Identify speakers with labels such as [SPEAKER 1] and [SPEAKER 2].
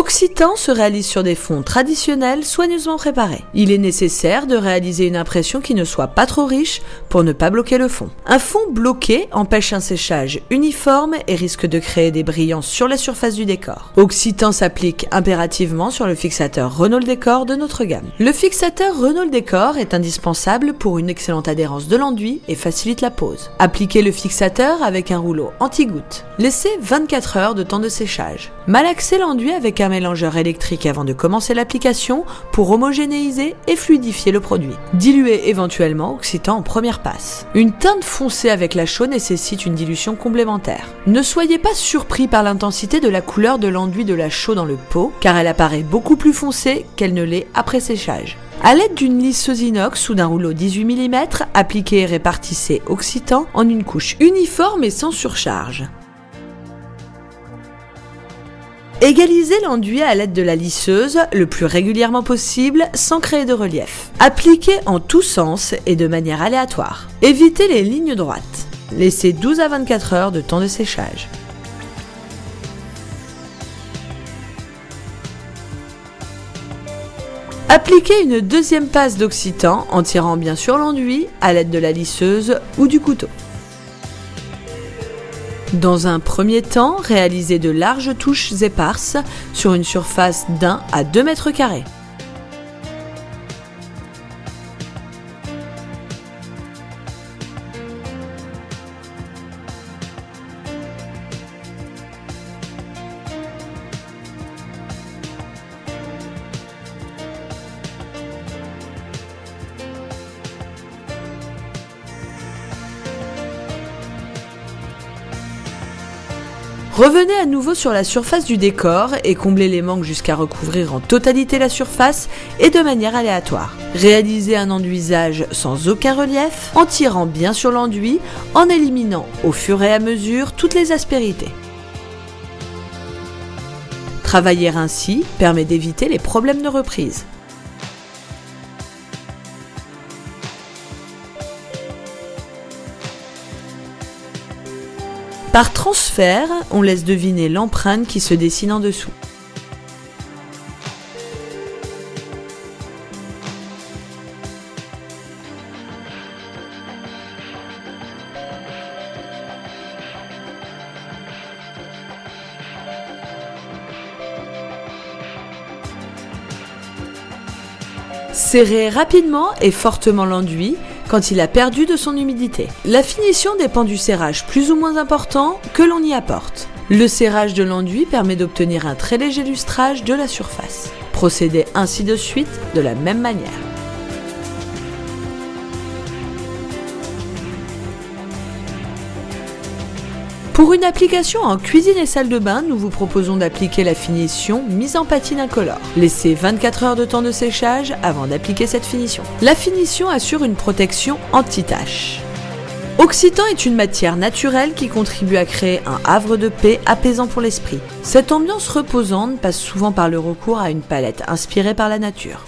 [SPEAKER 1] Occitan se réalise sur des fonds traditionnels soigneusement préparés. Il est nécessaire de réaliser une impression qui ne soit pas trop riche pour ne pas bloquer le fond. Un fond bloqué empêche un séchage uniforme et risque de créer des brillances sur la surface du décor. Occitan s'applique impérativement sur le fixateur Renault Décor de notre gamme. Le fixateur Renault Décor est indispensable pour une excellente adhérence de l'enduit et facilite la pose. Appliquez le fixateur avec un rouleau anti-goutte. Laissez 24 heures de temps de séchage. Malaxez l'enduit avec un mélangeur électrique avant de commencer l'application pour homogénéiser et fluidifier le produit. Diluez éventuellement Occitan en première passe. Une teinte foncée avec la chaux nécessite une dilution complémentaire. Ne soyez pas surpris par l'intensité de la couleur de l'enduit de la chaux dans le pot, car elle apparaît beaucoup plus foncée qu'elle ne l'est après séchage. À l'aide d'une lisseuse inox ou d'un rouleau 18 mm, appliquez et répartissez Occitan en une couche uniforme et sans surcharge. Égalisez l'enduit à l'aide de la lisseuse le plus régulièrement possible sans créer de relief. Appliquez en tous sens et de manière aléatoire. Évitez les lignes droites. Laissez 12 à 24 heures de temps de séchage. Appliquez une deuxième passe d'Occitan en tirant bien sûr l'enduit à l'aide de la lisseuse ou du couteau. Dans un premier temps, réalisez de larges touches éparses sur une surface d'1 à 2 mètres carrés. Revenez à nouveau sur la surface du décor et comblez les manques jusqu'à recouvrir en totalité la surface et de manière aléatoire. Réalisez un enduisage sans aucun relief, en tirant bien sur l'enduit, en éliminant au fur et à mesure toutes les aspérités. Travailler ainsi permet d'éviter les problèmes de reprise. Par transfert, on laisse deviner l'empreinte qui se dessine en dessous. Serrez rapidement et fortement l'enduit quand il a perdu de son humidité. La finition dépend du serrage plus ou moins important que l'on y apporte. Le serrage de l'enduit permet d'obtenir un très léger lustrage de la surface. Procédez ainsi de suite de la même manière. Pour une application en cuisine et salle de bain, nous vous proposons d'appliquer la finition mise en patine incolore. Laissez 24 heures de temps de séchage avant d'appliquer cette finition. La finition assure une protection anti-tache. Occitan est une matière naturelle qui contribue à créer un havre de paix apaisant pour l'esprit. Cette ambiance reposante passe souvent par le recours à une palette inspirée par la nature.